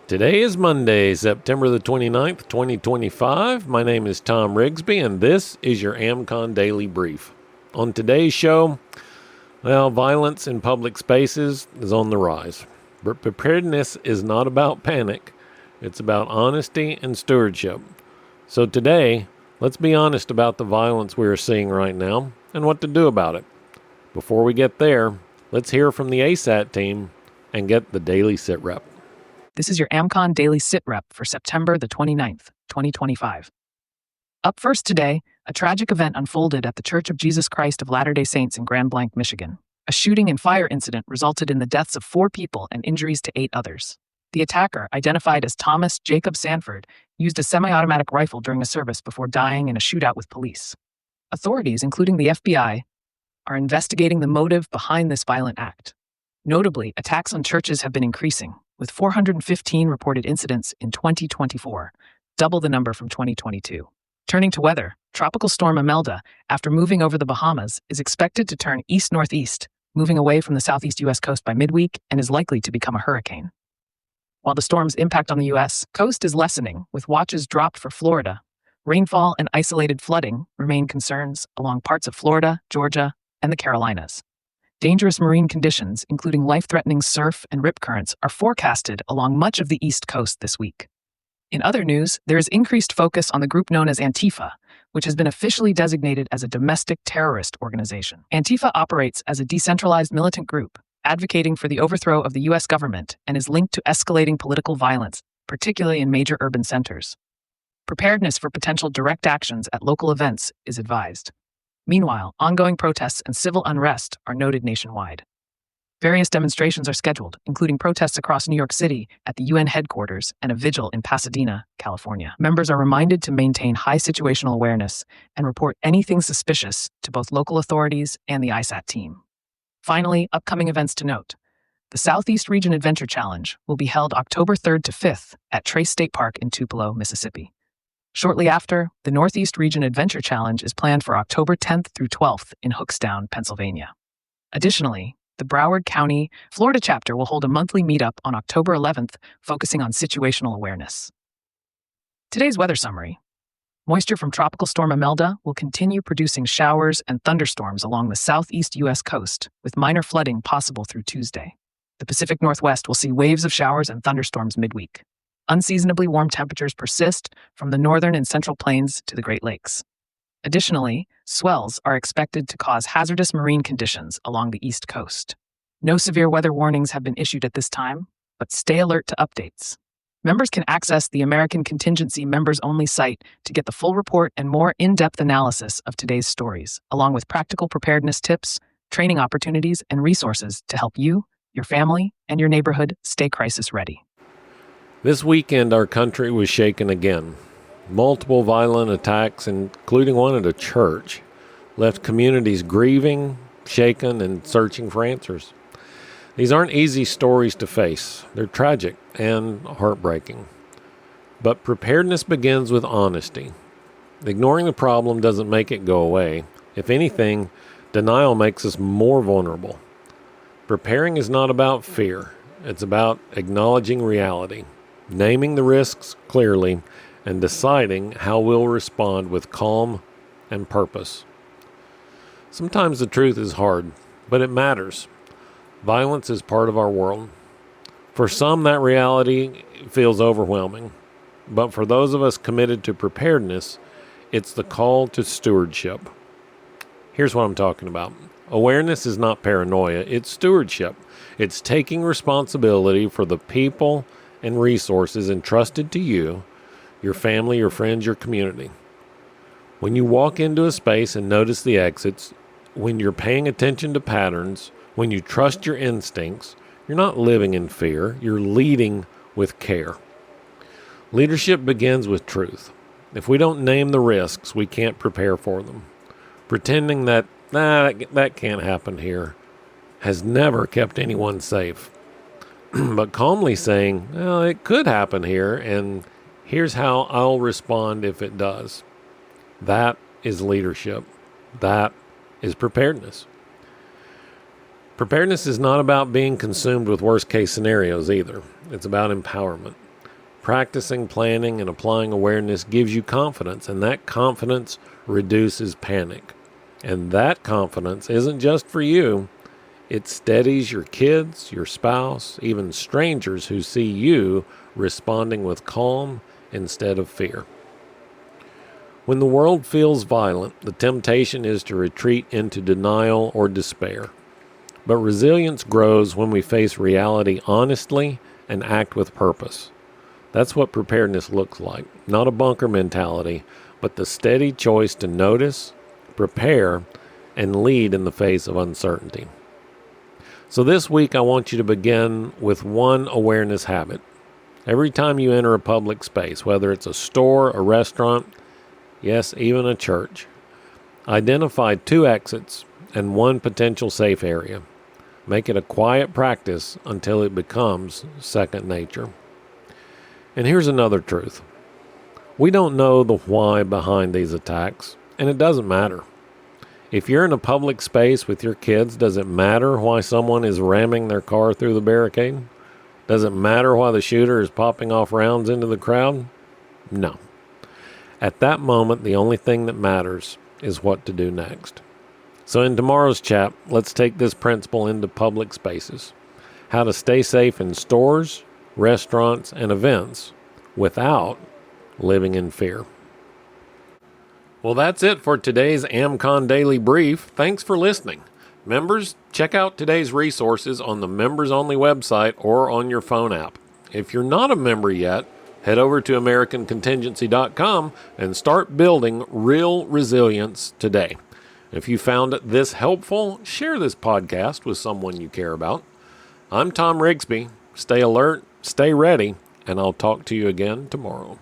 Today is Monday, September the 29th, 2025. My name is Thom Rigsby, and this is your AmCon Daily Brief. On today's show, violence in public spaces is on the rise. But preparedness is not about panic. It's about honesty and stewardship. So today, let's be honest about the violence we are seeing right now and what to do about it. Before we get there, let's hear from the ASAT team and get the Daily Sit Rep. This is your AmCon Daily Sit Rep for September the 29th, 2025. Up first today, a tragic event unfolded at the Church of Jesus Christ of Latter-day Saints in Grand Blanc, Michigan. A shooting and fire incident resulted in the deaths of 4 people and injuries to 8 others. The attacker, identified as Thomas Jacob Sanford, used a semi-automatic rifle during a service before dying in a shootout with police. Authorities, including the FBI, are investigating the motive behind this violent act. Notably, attacks on churches have been increasing, with 415 reported incidents in 2024, double the number from 2022. Turning to weather, Tropical Storm Imelda, after moving over the Bahamas, is expected to turn east-northeast, moving away from the southeast U.S. coast by midweek and is likely to become a hurricane. While the storm's impact on the U.S. coast is lessening, with watches dropped for Florida, rainfall and isolated flooding remain concerns along parts of Florida, Georgia, and the Carolinas. Dangerous marine conditions, including life-threatening surf and rip currents, are forecasted along much of the East Coast this week. In other news, there is increased focus on the group known as Antifa, which has been officially designated as a domestic terrorist organization. Antifa operates as a decentralized militant group, advocating for the overthrow of the U.S. government and is linked to escalating political violence, particularly in major urban centers. Preparedness for potential direct actions at local events is advised. Meanwhile, ongoing protests and civil unrest are noted nationwide. Various demonstrations are scheduled, including protests across New York City at the UN headquarters and a vigil in Pasadena, California. Members are reminded to maintain high situational awareness and report anything suspicious to both local authorities and the ISAT team. Finally, upcoming events to note. The Southeast Region Adventure Challenge will be held October 3rd to 5th at Trace State Park in Tupelo, Mississippi. Shortly after, the Northeast Region Adventure Challenge is planned for October 10th through 12th in Hookstown, Pennsylvania. Additionally, the Broward County, Florida chapter will hold a monthly meetup on October 11th, focusing on situational awareness. Today's weather summary. Moisture from Tropical Storm Imelda will continue producing showers and thunderstorms along the southeast U.S. coast, with minor flooding possible through Tuesday. The Pacific Northwest will see waves of showers and thunderstorms midweek. Unseasonably warm temperatures persist from the northern and central plains to the Great Lakes. Additionally, swells are expected to cause hazardous marine conditions along the East Coast. No severe weather warnings have been issued at this time, but stay alert to updates. Members can access the American Contingency Members-Only site to get the full report and more in-depth analysis of today's stories, along with practical preparedness tips, training opportunities, and resources to help you, your family, and your neighborhood stay crisis ready. This weekend, our country was shaken again. Multiple violent attacks, including one at a church, left communities grieving, shaken, and searching for answers. These aren't easy stories to face. They're tragic and heartbreaking. But preparedness begins with honesty. Ignoring the problem doesn't make it go away. If anything, denial makes us more vulnerable. Preparing is not about fear. It's about acknowledging reality, naming the risks clearly, and deciding how we'll respond with calm and purpose. Sometimes the truth is hard, but it matters. Violence is part of our world. For some, that reality feels overwhelming. But for those of us committed to preparedness, it's the call to stewardship. Here's what I'm talking about. Awareness is not paranoia, it's stewardship. It's taking responsibility for the people and resources entrusted to you, your family, your friends, your community. When you walk into a space and notice the exits, when you're paying attention to patterns, when you trust your instincts, you're not living in fear, you're leading with care. Leadership begins with truth. If we don't name the risks, we can't prepare for them. Pretending that can't happen here has never kept anyone safe. But calmly saying, well, it could happen here, and here's how I'll respond if it does. That is leadership. That is preparedness. Preparedness is not about being consumed with worst-case scenarios either. It's about empowerment. Practicing, planning, and applying awareness gives you confidence, and that confidence reduces panic. And that confidence isn't just for you. It steadies your kids, your spouse, even strangers who see you responding with calm instead of fear. When the world feels violent, the temptation is to retreat into denial or despair. But resilience grows when we face reality honestly and act with purpose. That's what preparedness looks like. Not a bunker mentality, but the steady choice to notice, prepare, and lead in the face of uncertainty. So this week I want you to begin with one awareness habit. Every time you enter a public space, whether it's a store, a restaurant, yes, even a church, identify 2 exits and 1 potential safe area. Make it a quiet practice until it becomes second nature. And here's another truth. We don't know the why behind these attacks, and it doesn't matter. If you're in a public space with your kids, does it matter why someone is ramming their car through the barricade? Does it matter why the shooter is popping off rounds into the crowd? No. At that moment, the only thing that matters is what to do next. So in tomorrow's chat, let's take this principle into public spaces. How to stay safe in stores, restaurants, and events without living in fear. Well, that's it for today's AmCon Daily Brief. Thanks for listening. Members, check out today's resources on the members-only website or on your phone app. If you're not a member yet, head over to AmericanContingency.com and start building real resilience today. If you found this helpful, share this podcast with someone you care about. I'm Thom Rigsby. Stay alert, stay ready, and I'll talk to you again tomorrow.